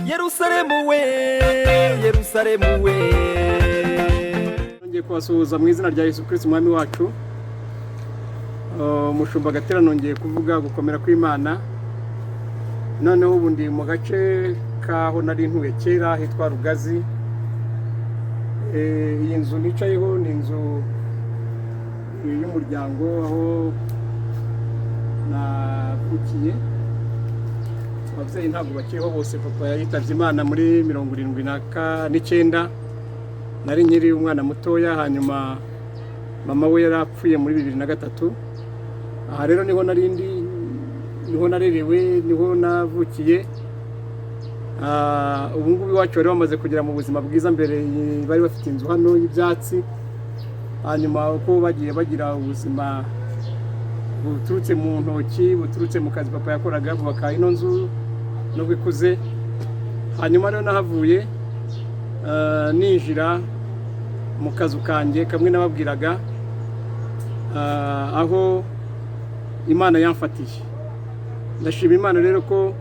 Yerusalemu we, Yerusalemu we. Ngiye kubasuhuza mu izina rya Yesu Kristo umwami wacu. Umushumba Gatera nongeye kuvuga gukomera kw'Imana. Noneho ubundi mu gace kaho nari ntuye kera hitwa Rugazi. Iyi nzu nicayeho ni inzu y'umuryango aho navukiye. Ababyeyi ntabwo bakiriho bose, papa yitavye Imana muri 79. Nari nkiri umwana mutoya, hanyuma mama we yarapfuye muri 2003. Aha rero niho narindi, niho narerewe, niho navukiye. Ubu ngubu iwacu bari bamaze kugera mu buzima bwiza. Mbere bari bafite inzu hano y'ibyatsi, hanyuma uko bagiye bagira ubuzima buturutse mu ntoki, buturutse mu kazi papa yakoraga, bubaka ino nzu nubwo ikuze. Hanyuma rero nahavuye ninjira mu kazu kanjye kamwe nababwiraga, aho Imana yamfatiye. Ndashima Imana rero ko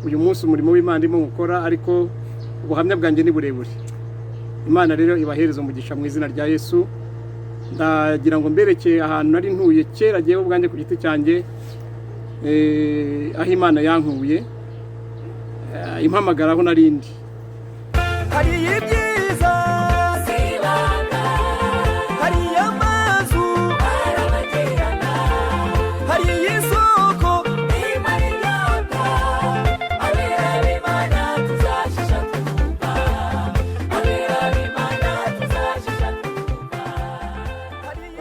uyu munsi umurimo w'Imana ndimo gukora, ariko ubuhamya bwanjye ni burebure. Imana rero ibahereza umugisha mu izina rya Yesu. Ndagira ngo mbereke ahantu nari ntuye kera giye ubwanjye ku giti cyanjye, aho Imana yankuye, impamagara aho narindi. Hari ibyiza sibanga, hari amazu arabagirana, hari isoko imana inyota, abera b'Imana tuzashisha twumva, abera b'Imana tuzashisha twumva.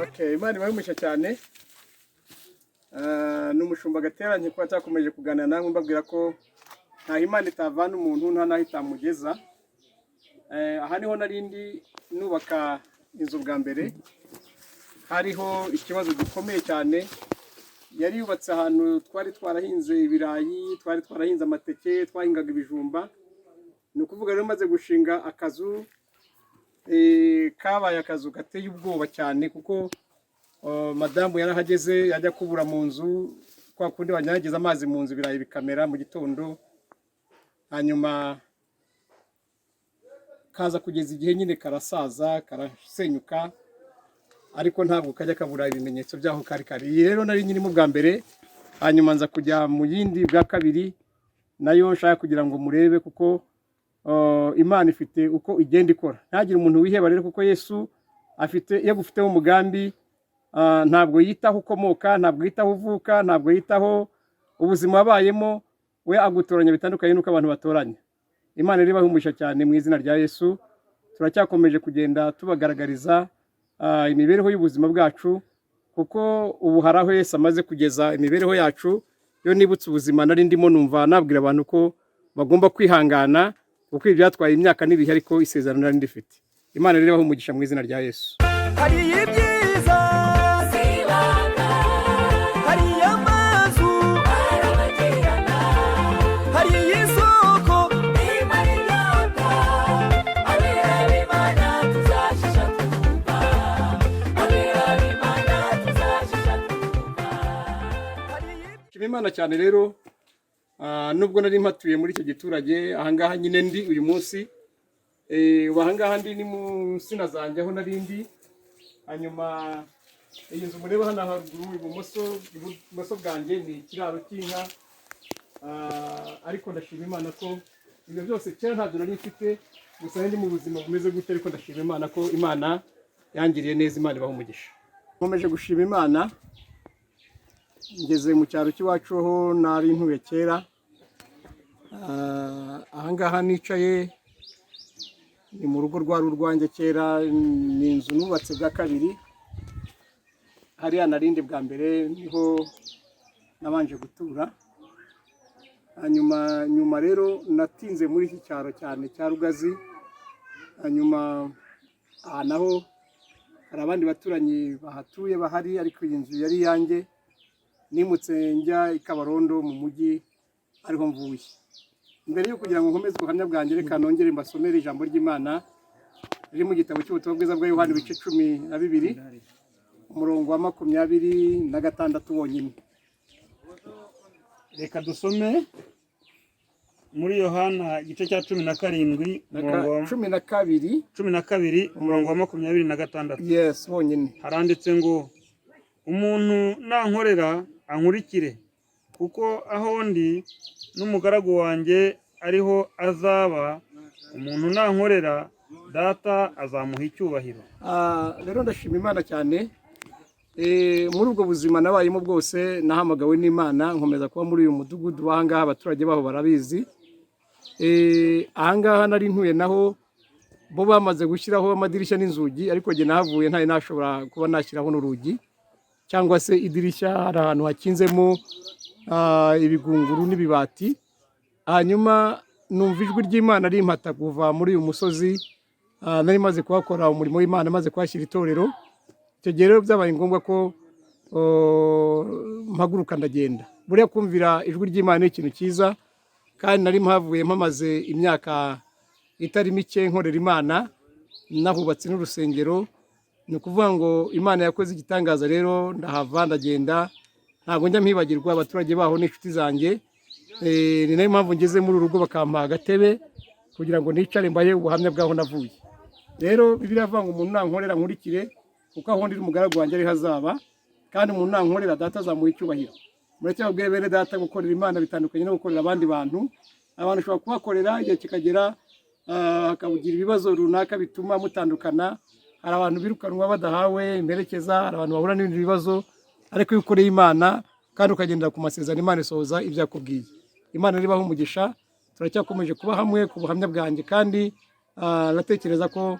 Okay, Imana ibahemusha cyane. N'umushumba Gatera nke kwa cyakomeje kuganira namwe mbabwira ko nta Imana itavana umuntu nta naho itamugeza. Aha niho narindi nubaka inzu bwa mbere. Hariho ikibazo gikomeye cyane. Yari yubatse ahantu twari twarahinze ibirayi, twari twarahinze amateke, twahingaga ibijumba. Ni ukuvuga rero maze gushinga akazu, kabaye akazu gateye ubwoba cyane, kuko madamu yarahageze yajya kubura mu nzu, kwa kundi banyagiza amazi mu nzu ibirayi bikamera mu gitondo, hanyuma kaza kugeza igihe nyine karasaza karasenyuka, ariko ntabwo kajya kabura ibimenyetso byaho kari kari. Iyi rero nari nyirimo bwa mbere, hanyuma nza kujya mu yindi bwa kabiri, nayo nshaka kugira ngo murebe kuko Imana ifite uko igenda ikora. Ntagire umuntu wiheba rero, kuko Yesu afite yagufiteho umugambi. Ntabwo yitaho ukomoka, ntabwo yitaho uvuka, ntabwo yitaho ubuzima wabayemo, we agutoranya bitandukanye nuko abantu batoranya. Imana rero ibahumisha cyane mu izina rya Yesu. Turacyakomeje kugenda tubagaragariza imibereho y'ubuzima bwacu, kuko ubu haraho Yesu amaze kugeza imibereho yacu. Yo nibutse ubuzima nari ndimo, numva nabwira abantu ko bagomba kwihangana, kuko ibyatwaye imyaka n'ibihe, ariko isezerano nari ndifite. Imana rero ibahumisha mu izina rya Yesu. Hari ibyiza sibanga, hari amazu arabagirana, hari isoko imana inyota, abera b'Imana tuzashisha twumva, abera b'Imana tuzashisha twumva. Nshima Imana cyane rero, nubwo nari mpatuye muri icyo giturage, ahangaha nyine ndi uyu munsi. Ahangaha ndi ni mu nsina zanjye aho narindi. Hanyuma iyi nzu mureba hano haruguru ibumoso bwanjye ni ikiraro cy'inka. Ariko ndashima Imana ko ibyo byose kera ntabyo nari mfite, gusa ndi mu buzima bumeze gute, ariko ndashima Imana ko Imana yangiriye neza. Imana ibaha umugisha. Nkomeje gushima Imana. Ngeze mu cyaro cy'iwacu aho nari ntuye kera. Ahangaha nicaye ni mu rugo rwa rwanjye kera. Ni inzu nubatse bwa kabiri. Hariya narindi bwa mbere niho nabanje gutura. Nyuma rero natinze muri iki cyaro cyane cya Rugazi. Hanyuma aha naho hari abandi baturanyi bahatuye bahari, ariko iyi nzu yari yanjye. Nimutse njya i Kabarondo mu mujyi, ariho mvuye. Mbere yo kugira ngo nkomeze ubuhamya bwanjye, reka nongere mbasomere ijambo ry'Imana riri mu gitabo cy'ubutumwa bwiza bwa Yohana ibice 12 umurongo wa 26 wonyine. Reka dusome muri Yohana igice cya 17 umurongo wa 12 umurongo wa 26. yes wonyine Haranditse ngo umuntu nankorera ankurikire kuko aho ndi n'umugaragu wanjye ariho azaba, umuntu nankorera data azamuha icyubahiro. Rero ndashima Imana cyane muri ubwo buzima nabayemo bwose nahamagawe n'Imana nkomeza kuba muri uyu mudugudu w'ahangaha, abaturage baho barabizi. Ahangaha nari ntuye naho bo bamaze gushyiraho amadirishya n'inzugi, ariko njye nahavuye ntari nashobora kuba nashyiraho n'urugi cyangwa se idirishya. Hari ahantu hakinzemo ibigunguru n'ibibati, hanyuma numva ijwi ry'Imana rimpata kuva muri uyu musozi. Nari maze kuhakora umurimo w'Imana, maze kuhashyira itorero. Icyo gihe rero byabaye ngombwa ko mpaguruka ndagenda. Buriya kumvira ijwi ry'Imana ni ikintu cyiza, kandi nari mpavuye mpamaze imyaka itari mike nkorera Imana, nahubatse n'urusengero. Ni ukuvuga ngo Imana yakoze igitangaza. Rero ndahava ndagenda, ntabwo njya mpibagirwa abaturage baho n'inshuti zanjye. Ni nayo mpamvu ngeze muri uru rugo bakampa agatebe kugira ngo nicare mbaye ubuhamya bwaho navuye. Rero Bibiliya ivuga ngo umuntu nankorera nkurikire kuko aho ndi umugaragu wanjye ari hazaba, kandi umuntu nankorera data azamuha icyubahiro. Mureke babwire bene data gukorera Imana bitandukanye no gukorera abandi bantu. Abantu ushobora kubakorera igihe kikagera hakabugira ibibazo runaka bituma mutandukana. Hari abantu birukanwa badahawe imperekeza, hari abantu bahura n'ibindi bibazo, ariko iyo ukoreye Imana kandi ukagendera ku masezerano, Imana isohoza ibyo yakubwiye. Imana ribaho umugisha. Turacyakomeje kuba hamwe ku buhamya bwanjye, kandi natekereza ko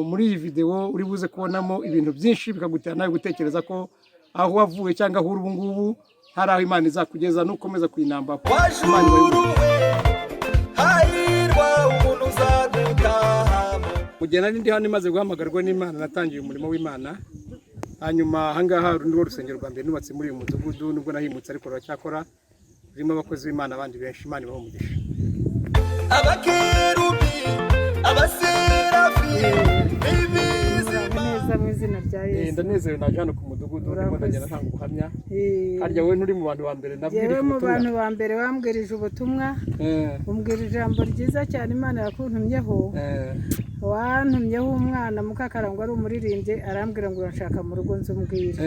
muri iyi video uri buze kubonamo ibintu byinshi bikagutera nawe gutekereza ko aho wavuye cyangwa aho uri ubu ngubu hari aho Imana izakugeza nukomeza kuyinamba. Mugena ndi hano imaze guhamagarwa n'Imana, natangiye umurimo w'Imana. Hanyuma ahangaha rundi rusengero rwa mbere nubatse muri uyu mudugudu, nubwo nahimutse ariko ruracyakora, rurimo abakozi b'Imana abandi benshi. Imana ibahe umugisha. Abakerubi, abaserafi, neza mu izina rya Yesu. Ndanezerewe naje hano ku mudugudu, ndimo ndagenda ntanga ubuhamya. Harya wowe nturi mu bantu ba mbere nabwirije ubutumwa? Yewe mu bantu ba mbere wambwirije ubutumwa, umbwira ijambo ryiza cyane Imana yakuntumyeho. Wantumyeho umwana Mukakarangwa ari umuririmbyi, arambwira ngo urashaka mu rugo nzumbwira.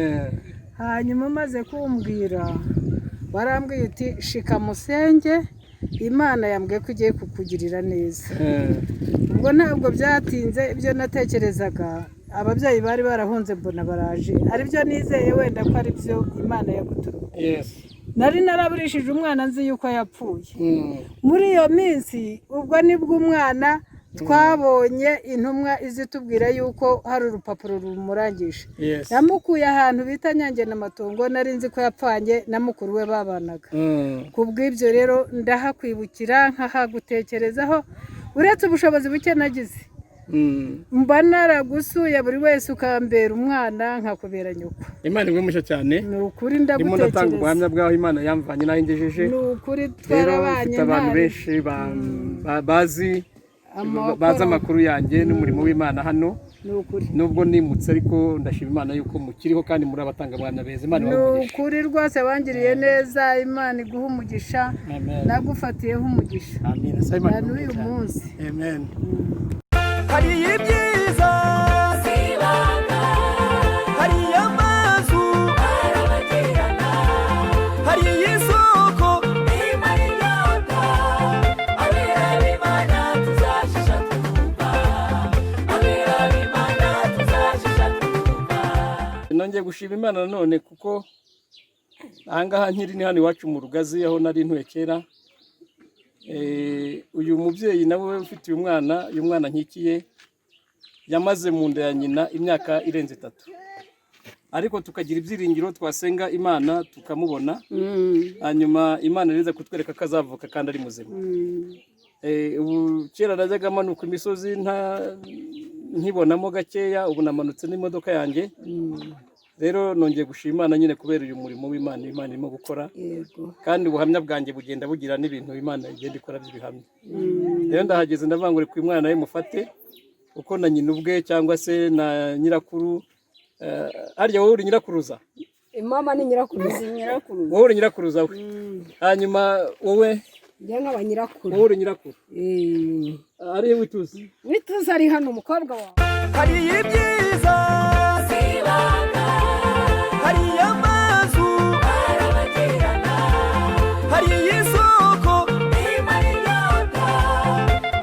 Hanyuma maze kumbwira warambwiye uti shika musenge, Imana yambwiye ko ugiye kukugirira neza. Ubwo ntabwo byatinze, ibyo natekerezaga ababyeyi bari barahunze mbona baraje, aribyo nizeye wenda ko ari byo Imana yagutumye. Nari naraburishije umwana nzi yuko yapfuye. Muri iyo minsi ubwo nibwo umwana twabonye intumwa izitubwira yuko hari urupapuro rumurangisha. Yamukuye ahantu bita Nyange n'amatongo, nari nzi ko yapfanye na mukuru we babanaga. Kubw'ibyo rero ndahakwibukira nkahagutekerezaho, uretse ubushobozi buke nagize. Mba naragusuye buri wese ukambera umwana nkakubera nyoko. Imana igumushya cyane. Ni ukuri ndagutekereza. Ndimo ndatanga ubuhamya bwaho Imana yamvanye naho ingejeje. Ni ukuri twarabanye abantu benshi bazi amakuru yanjye n'umurimo w'Imana hano. Nubwo nimutse ariko ndashima Imana yuko mukiriho kandi muri abatanga abana beza. Imana ibahe. Ni ukuri rwose wangiriye neza, Imana iguha umugisha. Nagufatiyeho umugisha. Amen. N'uyu munsi. Amen. hari ibyiza sibanga, hari amazu arabagirana, hari isoko imara inyota, abera b'Imana tuzashisha twumva, abera b'Imana tuzashisha twumva. Nongeye gushima Imana nanone kuko ahangaha nkiri ni hano iwacu mu Rugazi, aho nari ntuye kera. Uyu mubyeyi nawe ufite uyu mwana nkikiye yamaze mu nda ya nyina imyaka irenze 3, ariko tukagira ibyiringiro twasenga Imana tukamubona. Hanyuma Imana iriza kutwereka ko azavuka kandi ari muzima. Ubu kera najyaga manuka imisozi nkibonamo gakeya, ubu namanutse n'imodoka yanjye. Rero nongeye gushima Imana nyine kubera uyu murimo w'Imana irimo gukora, kandi ubuhamya bwanjye bugenda bugira n'ibintu Imana igenda ikora by'ibihamya. Rero ndahageze ndavangure ku mwana nawe mufate uko na nyina ubwe cyangwa se na nyirakuru. Harya wowe uri nyirakuruza? Mama ni nyirakuruza. Wowe uri nyirakuruza we. Hanyuma wowe njye nkaba nyirakuru. wowe uri nyirakuru ari wituze Wituze ari hano umukobwa wawe. hari ibyiza sibanga, hari amazu arabagirana, hari isoko imara inyota,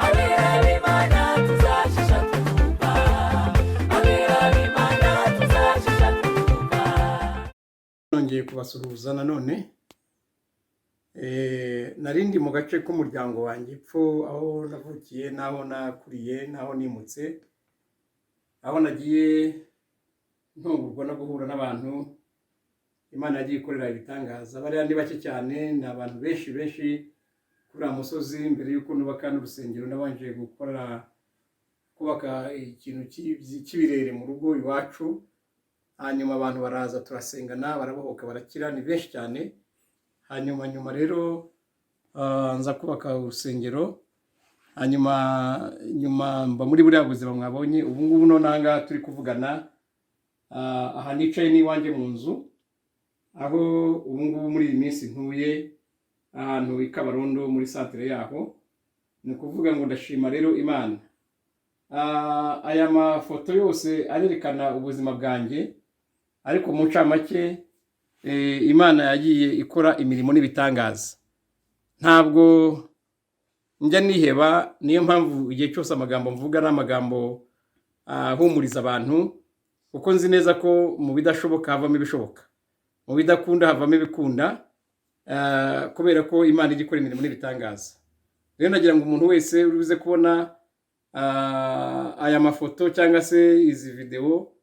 abera b'Imana tuzashisha twumva, abera b'Imana tuzashisha twumva. nongeye kubasuhuza nanone narindi mu gace k'umuryango wanjye epfo aho navukiye n'aho nakuriye n'aho nimutse, aho nagiye ntungurwa no guhura n'abantu Imana yagiye ikorera ibitangaza. Bariya ni bake cyane, ni abantu benshi kuri uriya musozi. Mbere y'uko nubaka n'urusengero nabanje kubaka ikintu cy'ibirere mu rugo iwacu, hanyuma abantu baraza turasengana barabohoka barakira, ni benshi cyane. Hanyuma rero nza kubaka urusengero, nyuma mba muri buriya buzima mwabonye. Ubu ngubu nonanga turi kuvugana aha nicaye n'iwanjye mu nzu, aho ubu ngubu muri iyi minsi ntuye ahantu i Kabarondo muri santere yaho. Ni ukuvuga ngo ndashima rero Imana. Aya mafoto yose arerekana ubuzima bwanjye, ariko mu ncamake Imana yagiye ikora imirimo n'ibitangaza. Ntabwo njya niheba, niyo mpamvu igihe cyose amagambo mvuga n'amagambo ahumuriza abantu, kuko nzi neza ko mu bidashoboka havamo ibishoboka, mu bidakunda havamo ibikunda, kubera ko Imana ijya ikora imirimo n'ibitangaza. Rero nagira ngo umuntu wese uribuze kubona aya mafoto cyangwa se izi video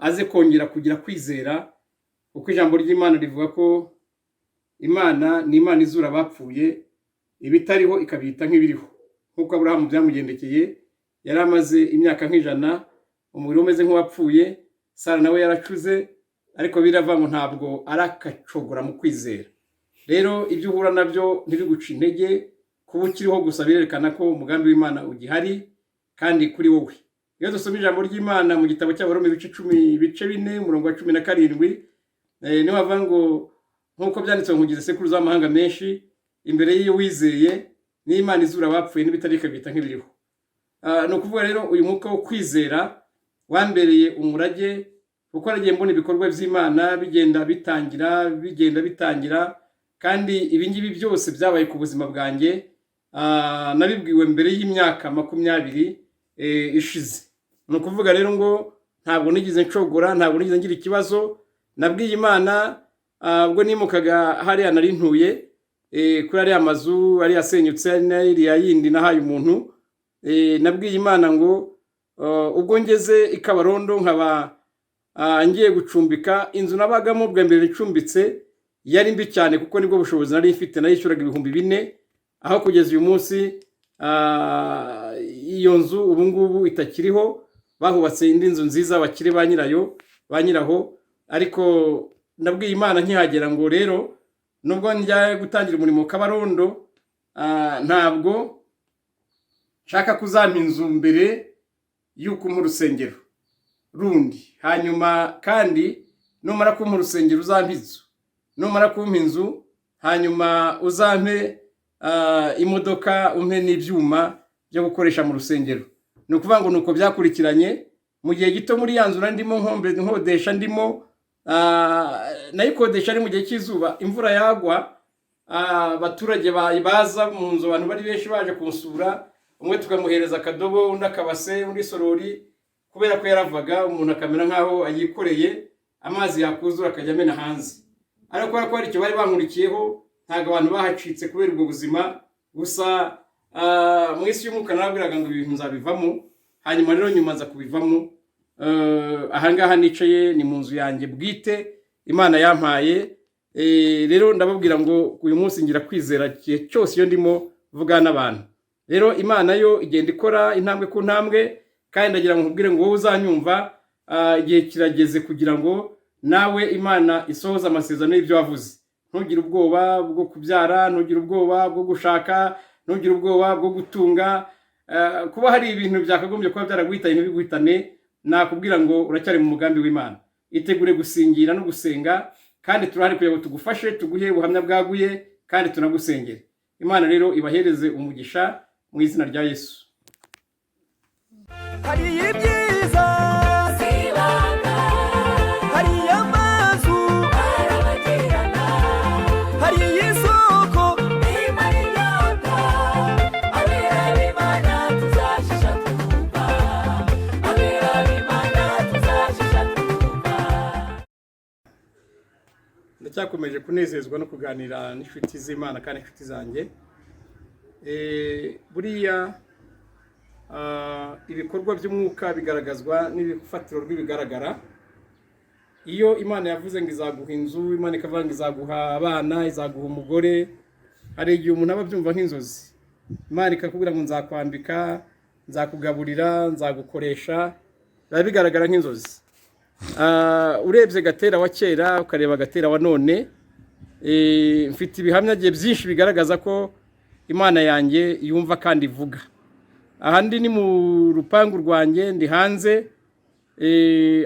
aze kongera kugira kwizera, kuko ijambo ry'Imana rivuga ko Imana ni Imana izura abapfuye, ibitariho ikabita nk'ibiriho. Nk'uko Aburahamu byamugendekeye, yari amaze imyaka nk'ijana, umubiri umeze nk'uwapfuye. Sara nawe yaracuze, ariko birava ngo ntabwo arakacogora mu kwizera. Rero ibyo uhura nabyo ntibiguca intege, kuba ukiriho gusa birerekana ko umugambi w'Imana ugihari kandi kuri wowe. Iyo dusoma ijambo ry'Imana mu gitabo cy'Abaroma ibice 4 umurongo wa 17, niho havuga ngo nk'uko byanditswe ngo ngize sekuruza w'amahanga menshi, imbere y'iyo wizeye ni Imana izura abapfuye n'ibitari ikabita nk'ibiriho. Ni ukuvuga rero uyu mwuka wo kwizera wambereye umurage, kuko nagiye mbona ibikorwa by'Imana bigenda bitangira, kandi ibi ngibi byose byabaye ku buzima bwanjye. Nabibwiwe mbere y'imyaka 20 ishize. Ni ukuvuga rero ngo ntabwo nigize ncogora, ntabwo nigize ngira ikibazo. Nabwiye Imana ubwo nimukaga hariya nari ntuye, kuri ariya mazu ari yasenyutse n'iriya yindi nahaye umuntu. Nabwiye Imana ngo ubwo ngeze i Kabarondo nkaba ngiye gucumbika, inzu nabagamo bwa mbere ncumbitse yari mbi cyane, kuko nibwo bushobozi nari mfite, nayishyuraga 4,000, aho kugeza uyu munsi iyo nzu ubu ngubu itakiriho. Bahubatse indi nzu nziza bakire ba nyiraho. Ariko nabwiye Imana nkihagera ngo rero nubwo njya gutangira umurimo Kabarondo, ntabwo nshaka kuzampa inzu mbere y'uko umpa urusengero rundi. Hanyuma kandi numara kumpa urusengero uzampa inzu, numara kumpa inzu hanyuma uzampe imodoka, umpe n'ibyuma byo gukoresha mu rusengero. Ni ukuvuga ngo nuko byakurikiranye. Mu gihe gito muri ya nzu ndimo nkodesha, ndimo nayikodesha ari mu gihe cy'izuba, imvura yagwa, abaturage baza mu nzu, abantu bari benshi baje kunsura, umwe tukamuhereza akadobo, undi akabase, undi sorori, kubera ko yaravaga umuntu akamera nkaho ayikoreye, amazi yakuzura akajya amena hanze. Ariko kubera ko hari icyo bari bankurikiyeho, ntabwo abantu bahacitse kubera ubwo buzima. Gusa mu isi y'umwuka narabwiraga ngo ibintu nzabivamo. Hanyuma rero nyuma nza kubivamo. Ahangaha nicaye ni mu nzu yanjye bwite Imana yampaye. Rero ndababwira ngo uyu munsi ngira kwizera igihe cyose iyo ndimo vuga n'abantu. Rero Imana yo igenda ikora intambwe ku ntambwe, kandi ndagira ngo nkubwire ngo wowe uzanyumva, igihe kirageze kugira ngo nawe Imana isohoza amasezerano y'ibyo wavuze. Ntugire ubwoba bwo kubyara, ntugire ubwoba bwo gushaka, ntugire ubwoba bwo gutunga. Kuba hari ibintu byakagombye kuba byaraguhitanye ntibiguhitane, nakubwira ngo uracyari mu mugambi w'Imana. Itegure gusingira no gusenga, kandi turahari kugira ngo tugufashe, tuguhe ubuhamya bwaguye, kandi tunagusengere. Imana rero ibahereze umugisha mu izina rya Yesu. hari ibyiza sibanga, hari amazu arabagirana, hari isoko imara inyota, abera b'Imana tuzashisha twumva, abera b'Imana tuzashisha twumva. Ndacyakomeje kunezezwa no kuganira n'inshuti z'Imana kandi inshuti zanjye. Buriya ibikorwa by'umwuka bigaragazwa n'ibifatiro rw'ibigaragara. Iyo Imana yavuze ngo izaguha inzu, Imana ikavuga ngo izaguha abana, izaguha umugore, hari igihe umuntu aba abyumva nk'inzozi. Imana ikakubwira ngo nzakwambika, nzakugaburira, nzagukoresha, biba bigaragara nk'inzozi. Urebye Gatera wa kera ukareba Gatera wa none, mfite ibihamya byinshi bigaragaza ko Imana yanjye yumva kandi ivuga. Ahandi ni mu rupangu rwanjye, ndi hanze,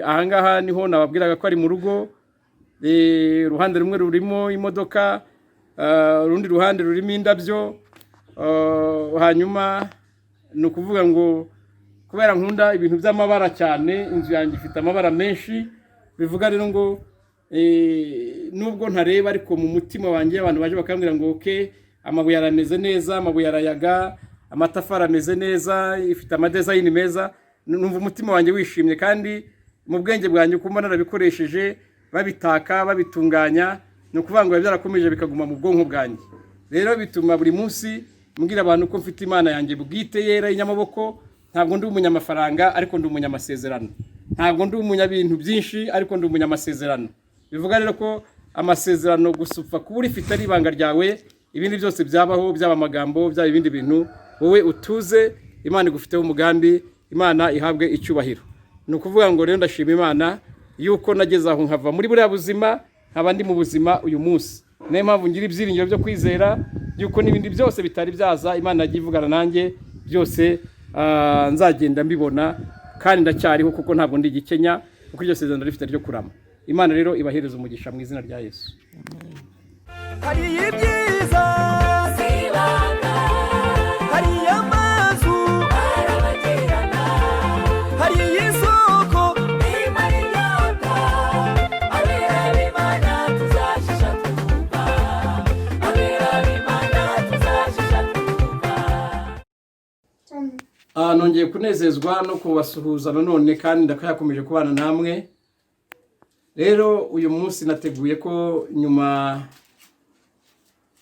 ahangaha niho nababwiraga ko ari mu rugo. Uruhande rumwe rurimo imodoka, urundi ruhande rurimo indabyo. Hanyuma ni ukuvuga ngo kubera nkunda ibintu by'amabara cyane, inzu yanjye ifite amabara menshi, bivuga rero ngo nubwo ntareba ariko mu mutima wanjye abantu baje bakambwira ngo okay, amabuye arameze neza, amabuye arayaga, amatafari ameze neza, ifite amadezayini meza, numva umutima wanjye wishimye kandi mu bwenge bwanjye ukumva narabikoresheje babitaka babitunganya, ni ukuvuga ngo byarakomeje bikaguma mu bwonko bwanjye. Rero bituma buri munsi mbwira abantu ko mfite Imana yanjye bwite yera y'inyamaboko. Ntabwo ndi umunyamafaranga ariko ndi umunyamasezerano, ntabwo ndi umunyabintu byinshi ariko ndi umunyamasezerano. Bivuga rero ko amasezerano gusupfa kuba urifite ari ibanga ryawe, ibindi byose byabaho, byaba amagambo, byaba ibindi bintu, wowe utuze, Imana igufiteho umugambi, Imana ihabwe icyubahiro. Ni ukuvuga ngo rero ndashima Imana yuko nageze aho nkava muri buriya buzima nkaba ndi mu buzima uyu munsi. Niyo mpamvu ngira ibyiringiro byo kwizera yuko n'ibindi byose bitari byaza Imana yagiye ivugana nanjye byose nzagenda mbibona, kandi ndacyariho kuko ntabwo ndi igikenya, kuko iryo sezerano rifite ryo kurama. Imana rero ibahereza umugisha mu izina rya Yesu. hari ibyiza sibanga, hari amazu arabagirana, hari isoko imara inyota, abera b'Imana tuzashisha twumva, abera b'Imana tuzashisha twumva. Nongeye kunezezwa no kubasuhuza nanone kandi ndakayakomeje kubana namwe. Rero uyu munsi nateguye ko nyuma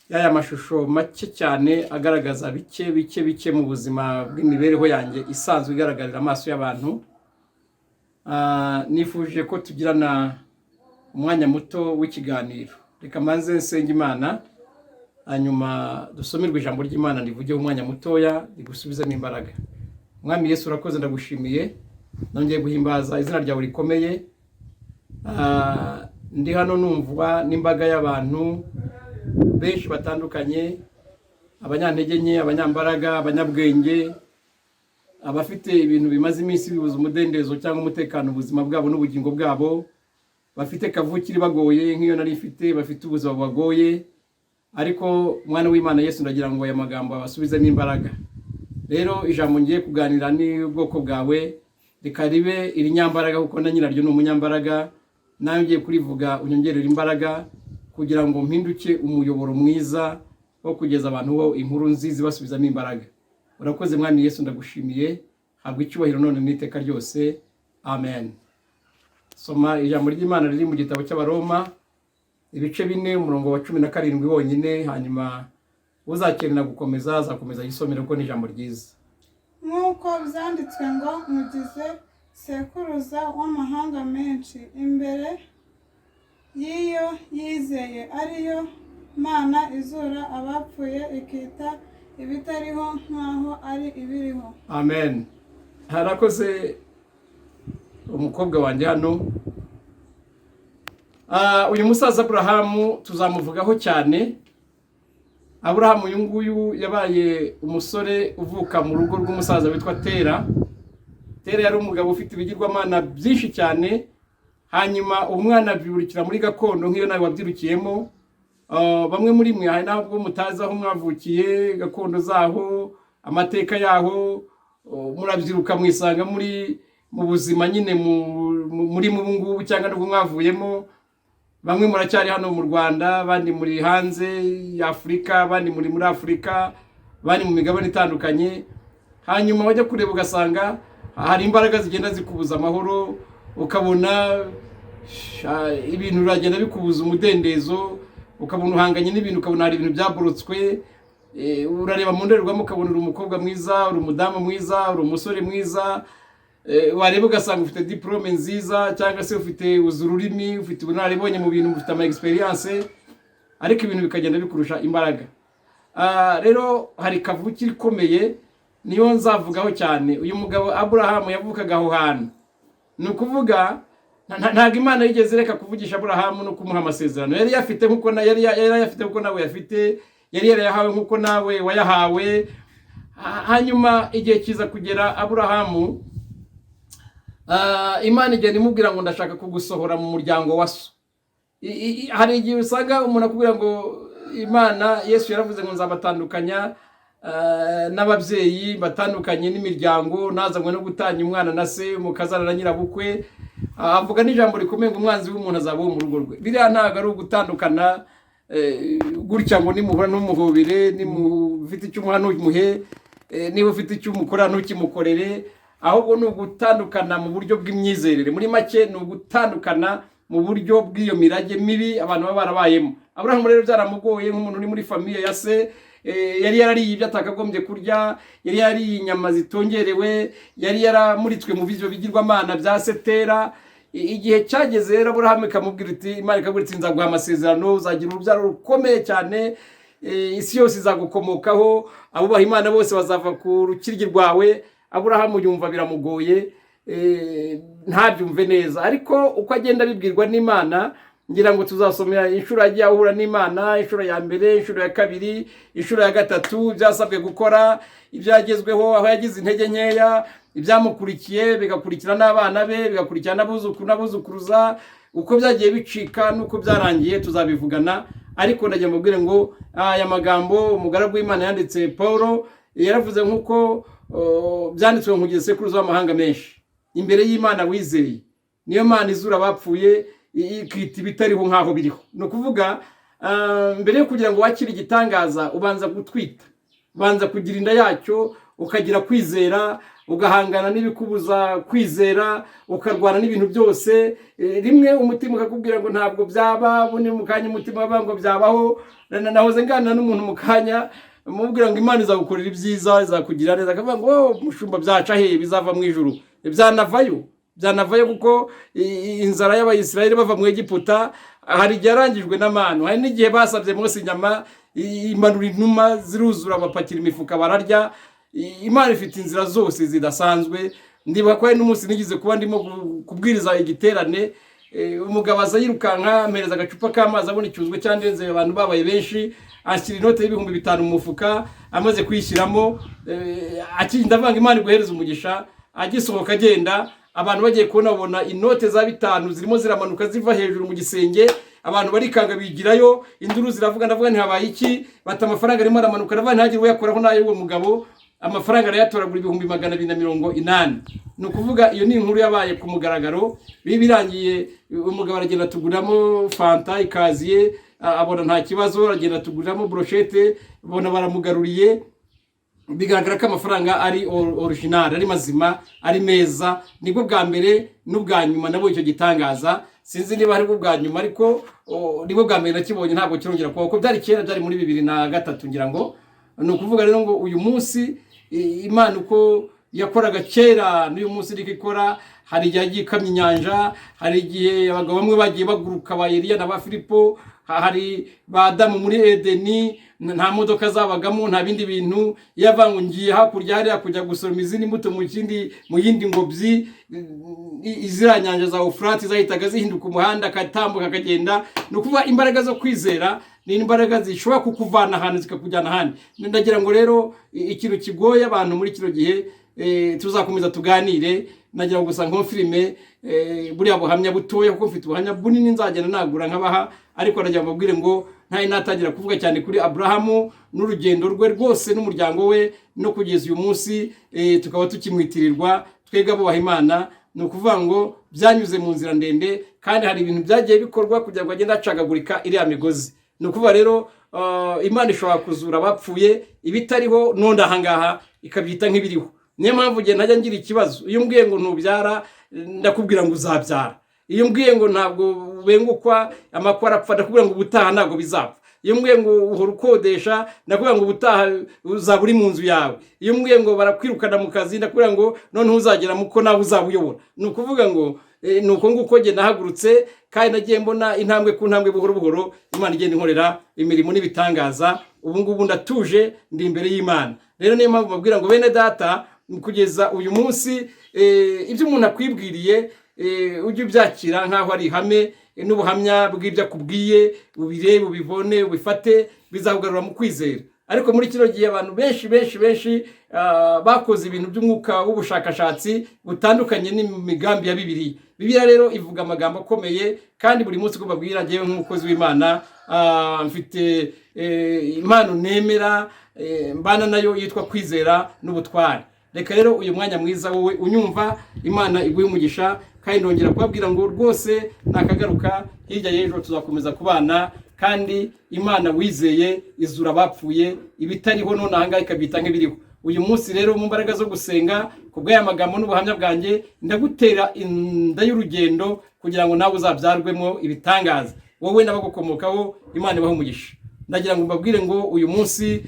y'aya mashusho make cyane agaragaza bike mu buzima bw'imibereho yanjye isanzwe igaragarira amaso y'abantu, nifuje ko tugirana umwanya muto w'ikiganiro. Reka manze nsenga Imana, hanyuma dusomerwe ijambo ry'Imana rivugeho umwanya mutoya rigusubizemo imbaraga. Mwami Yesu urakoze, ndagushimiye, nongeye guhimbaza izina ryawe rikomeye. Ndi hano numva n'imbaga y'abantu benshi batandukanye, abanyantege nke, abanyambaraga, abanyabwenge, abafite ibintu bimaze iminsi bibuza umudendezo cyangwa umutekano ubuzima bwabo n'ubugingo bwabo, bafite kavukiri bagoye nk'iyo nari ifite, bafite ubuzima bubagoye, ariko mwana w'Imana Yesu ndagira ngo aya magambo abasubizemo imbaraga. Rero ijambo ngiye kuganira ni ubwoko bwawe, rikaribe iri nyambaraga kuko na nyiraryo ni umunyambaraga, nawe ngiye kurivuga unyongerera imbaraga kugira ngo mpinduke umuyoboro mwiza wo kugeza abantu ho inkuru nziza basubizamo imbaraga. Urakoze mwami Yesu, ndagushimiye, habwa icyubahiro none n'iteka ryose, amen. Soma ijambo ry'Imana riri mu gitabo cy'Abaroma ibice 4 umurongo wa 17 wonyine, hanyuma uzakenera gukomeza azakomeza yisomera ko ni ijambo ryiza. Nk'uko byanditswe ngo mugize sekuruza w'amahanga menshi, imbere y'iyo yizeye ariyo Mana izura abapfuye ikita ibitariho nk'aho ari ibiriho. Amen. Harakoze umukobwa wanjye hano. Uyu musaza Aburahamu tuzamuvugaho cyane. Aburahamu uyu nguyu yabaye umusore uvuka mu rugo rw'umusaza witwa Tera. Tera yari umugabo ufite ibigirwamana byinshi cyane, hanyuma umwana abyirukira muri gakondo nk'iyo nawe wabyirukiyemo, bamwe muri mwe hari ntabwo mutazi aho mwavukiye, gakondo zaho, amateka yaho, murabyiruka mwisanga mu buzima nyine muri mu ngubu cyangwa nubwo mwavuyemo. Bamwe muracyari hano mu Rwanda, abandi muri hanze ya Afurika, abandi muri Afurika, abandi mu migabane itandukanye. Hanyuma wajya kureba ugasanga hari imbaraga zigenda zikubuza amahoro, ukabona ibintu biragenda bikubuza umudendezo, ukabona uhanganye n'ibintu, ukabona hari ibintu byaborotswe. Urareba mu ndorerwamo ukabona uri umukobwa mwiza, uri umudamu mwiza, uri umusore mwiza, wareba ugasanga ufite diplome nziza cyangwa se ufite ururimi, ufite ubunararibonye mu bintu, ufite ama experience, ariko ibintu bikagenda bikurusha imbaraga. Rero hari kavukire ikomeye niyo nzavugaho cyane. Uyu mugabo Aburahamu yavukaga aho hantu. Ni ukuvuga ntabwo Imana yigeze reka kuvugisha Aburahamu no kumuha amasezerano. Yari yafite nkuko nawe yafite, yari yarayahawe nkuko nawe wayahawe. Hanyuma igihe kiza kugera Aburahamu, Imana igenda imubwira ngo ndashaka kugusohora mu muryango wa so. Hari igihe usanga umuntu akubwira ngo Imana, Yesu yaravuze ngo nzabatandukanya n'ababyeyi, batandukanye n'imiryango, nazanywe no gutanya umwana na se, mukazana na nyirabukwe. Avuga n'ijambo rikomeye ngo umwanzi w'umuntu azaba wo mu rugo rwe. Biriya ntabwo ari ugutandukana gutya ngo nimuhura n'umuhobere, nimufite icyo umuha ntumuhe, niba ufite icyo umukora ntukimukorere, ahubwo ni ugutandukana mu buryo bw'imyizerere. Muri make ni ugutandukana mu buryo bw'iyo mirage mibi abantu baba barabayemo. Aburahamu rero byaramugoye nk'umuntu uri muri famiye ya se, yari yarariye ibyo atakagombye kurya, yari yariye inyama zitongerewe, yari yaramuritswe mu bivyo bigirwamana bya Setera. Igihe cyageze rero Aburahamu ikamubwira iti, Imana ikamubwira iti nzaguha amasezerano, uzagira urubyaro rukomeye cyane, isi yose izagukomokaho, abubaha Imana bose bazava ku rukiryi rwawe. Aburahamu yumva biramugoye, ntabyumve neza, ariko uko agenda bibwirwa n'Imana, ngira ngo tuzasomera inshuro yagiye ahura n'Imana, inshuro ya mbere, inshuro ya kabiri, inshuro ya gatatu, byasabwe gukora, ibyagezweho, aho yagize intege nkeya, ibyamukurikiye bigakurikira n'abana be, bigakurikira n'abuzukuruza, uko byagiye bicika nuko byarangiye tuzabivugana. Ariko ndagiye mubwire ngo aya magambo umugaragu w'Imana yanditse Paul yaravuze nkuko byanditswe mu gisekuruza w'amahanga menshi, imbere y'Imana wizeye niyo Mana izura abapfuye ikita ibitariho nkaho biriho. No kuvuga mbere yo kugira ngo wakire igitangaza ubanza gutwita, ubanza kugira inda yacyo, ukagira kwizera, ugahangana n'ibikubuza kwizera, ukarwana n'ibintu byose. Rimwe umutima ukakubwira ngo ntabwo byaba, bundi mu kanya umutima wabango byabaho. Nahoze ngana n'umuntu mu kanya mubwira ngo Imana izagukorera ibyiza, izakugira neza, akavuga ngo mushumba byaca he, bizava mu ijuru. Byanavayo kuko inzara y'Abayisiraheli bava mu Egiputa hari igihe yarangijwe n'amanu. Hari n'igihe basabye Mose inyama, imanura inuma ziruzura, bapakira imifuka bararya. Imana ifite inzira zose zidasanzwe. Ndibuka ko hari n'umunsi nigize kuba ndimo kubwiriza igiterane, umugabo aza yirukanka ampereza agacupa k'amazi, abona icyuzwe cyandenze abantu babaye benshi, ashyira inote y'ibihumbi 5 mu mufuka, amaze kuyishyiramo ndavanga Imana iguhereza umugisha. Agisohoka agenda, abantu bagiye kubona babona inote za 5 zirimo ziramanuka ziva hejuru mu gisenge. Abantu barikanga bigirayo, induru ziravuga, ndavuga nti habaye iki? Bata amafaranga arimo aramanuka, ndavuga ntagire we yakoraho nayo uwo mugabo. Amafaranga arayatoragura 280. Ni ukuvuga iyo ni inkuru yabaye ku mugaragaro. Birangiye umugabo aragenda atuguramo fanta ikaziye, abona nta kibazo, aragenda atuguramo brochette, abona baramugaruriye. Bigaragara ko amafaranga ari original, ari mazima, ari meza. Nibwo bwa mbere n'ubwa nyuma nabo icyo gitangaza. Sinzi niba ari bwo bwa nyuma, ariko nibwo bwa mbere nakibonye, ntabwo kirongera kuko byari kera, byari muri 2003 ngira ngo. Ni ukuvuga rero ngo uyu munsi Imana uko yakoraga kera n'uyu munsi iri ikora. Hari igihe yagiye ikamya inyanja, hari igihe abagabo bamwe bagiye baguruka, ba Eliya na ba Filipo, hari ba Adamu muri Edeni, nta modoka zabagamo, nta bindi bintu. Yavangu ngiye hakurya hariya kujya gusoroma izindi mbuto mu yindi ngobyi, iziranyanja za Ufurati zahitaga zihinduka umuhanda, akatambuka akagenda. Ni ukuvuga imbaraga zo kwizera ni imbaraga zishobora kukuvana ahantu zikakujyana ahandi. Ndagira ngo rero ikintu kigoye abantu muri kino gihe tuzakomeza tuganire. Nagira ngo gusa nko filime buriya buhamya butoya kuko mfite ubuhamya bunini nzagenda nagura nkabaha, ariko nagira ngo mbabwire ngo ntaye natangira kuvuga cyane kuri Aburahamu n'urugendo rwe rwose n'umuryango we no kugeza uyu munsi tukaba tukimwitirirwa twega bubaha Imana. Ni ukuvuga ngo byanyuze mu nzira ndende kandi hari ibintu byagiye bikorwa kugira ngo agende acagagurika iriya migozi. Ni ukuvuga rero Imana ishobora kuzura abapfuye ibitariho none ahangaha ikabyita nk'ibiriho. Niyo mpamvu ngiye ntajya ngira ikibazo iyo mbwiye ngo ntubyara ndakubwira ngo uzabyara, iyo mbwiye ngo ntabwo ubengukwa amakwa arapfa ndakubwira ngo ubutaha ntabwo bizapfa, iyo mbwiye ngo uhora ukodesha ndakubwira ngo ubutaha uzaba uri mu nzu yawe, iyo mbwiye ngo barakwirukana mu kazi ndakubwira ngo none uzagera muko nawe uzaba uyobora. Ni ukuvuga ngo nuko nguko nge nahagurutse kandi nagiye mbona intambwe ku ntambwe buhoro buhoro Imana igenda inkorera imirimo n'ibitangaza. Ubu ngubu ndatuje ndi imbere y'Imana. Rero niyo mpamvu mbabwira ngo bene data kugeza uyu munsi ibyo umuntu akwibwiriye ujye ubyakira nk'aho ari ihame n'ubuhamya bw'ibyo akubwiye ubirebe ubibone ubifate bizakugarura mu kwizera. Ariko muri kino gihe abantu benshi bakoze ibintu by'umwuka w'ubushakashatsi butandukanye n'imigambi ya Bibiliya rero ivuga amagambo akomeye kandi buri munsi ko babwira ngewe nk'umukozi w'Imana mfite impano nemera mbana nayo yitwa kwizera n'ubutware. Reka rero uyu mwanya mwiza wowe unyumva Imana iguhe umugisha kandi ndongera kubabwira ngo rwose nakagaruka hirya y'ejo tuzakomeza kubana kandi Imana wizeye izura abapfuye ibitariho none ahangaha ikabyita nk'ibiriho. Uyu munsi rero mu mbaraga zo gusenga kubw'aya magambo n'ubuhamya bwanjye ndagutera inda y'urugendo kugira ngo nawe uzabyarwemo ibitangaza wowe n'abagukomokaho. Imana ibahe umugisha. Ndagira ngo mbabwire ngo uyu munsi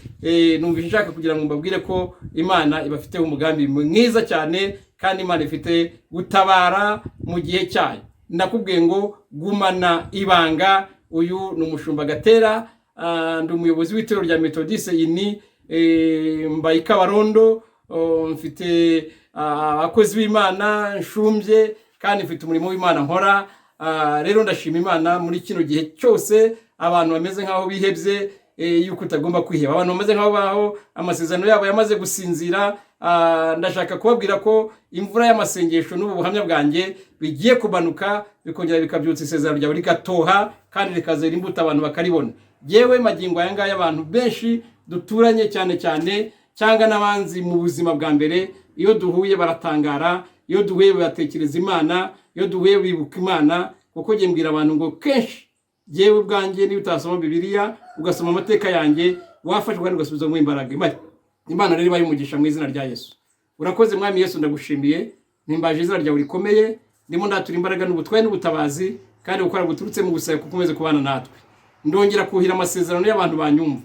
numvise nshaka kugira ngo mbabwire ko Imana ibafiteho umugambi mwiza cyane kandi Imana ifite gutabara mu gihe cyayo. Ndakubwiye ngo gumana ibanga. Uyu ni umushumba Gatera, ndi umuyobozi w'itorero rya Methodiste ini mbaye Kabarondo, mfite abakozi b'Imana nshumbye kandi mfite umurimo w'Imana nkora. Rero ndashima Imana muri kino gihe cyose abantu bameze nkaho bihebye yuko utagomba kwiheba, abantu bameze nkaho baho amasezerano yabo yamaze gusinzira. Ndashaka kubabwira ko imvura y'amasengesho n'ubu buhamya bwanjye bigiye kubanuka bikongera bikabyutsa isezerano ryawe rigatoha kandi rikazera imbuto abantu bakaribona. Yewe magingo aya ngaya abantu benshi duturanye cyane cyangwa n'abanzi mu buzima bwa mbere, iyo duhuye baratangara, iyo duhuye batekereza Imana, iyo duhuye bibuka Imana. Kuko ngiye mbwira abantu ngo kenshi yewe ubwanjye niba utasoma Bibiliya ugasoma amateka yanjye wafashwe kandi ugasubiza mu imbaraga. Imana rero ibahe umugisha mu izina rya Yesu. Urakoze Mwami Yesu, ndagushimiye, nimbaje izina ryawe rikomeye, ndimo ndatura imbaraga n'ubutwaye n'ubutabazi kandi gukora guturutse mu gusaya kuko umeze kubana natwe. Ndongera kuhira amasezerano y'abantu banyumva,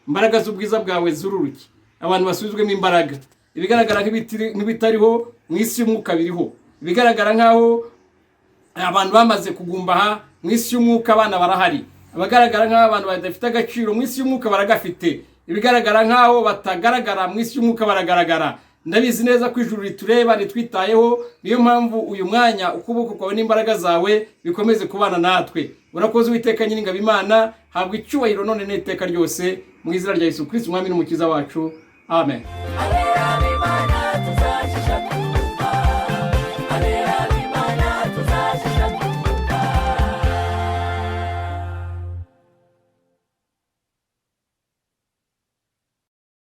imbaraga z'ubwiza bwawe zururuke, abantu basubizwemo imbaraga. Ibigaragara nk'ibitariho mu isi y'umwuka biriho, ibigaragara nkaho abantu bamaze kugumbaha mu isi y'umwuka abana barahari, abagaragara nk'aho abantu badafite agaciro mu isi y'umwuka baragafite, ibigaragara nk'aho batagaragara mu isi y'umwuka baragaragara. Ndabizi neza ko ijuru ritureba ritwitayeho, niyo mpamvu uyu mwanya ukuboko kwawe n'imbaraga zawe bikomeze kubana natwe. Urakoze Uwiteka Nyiringabo Imana, habwa icyubahiro none n'iteka ryose mu izina rya Yesu Kristo umwami n'umukiza wacu. Amen.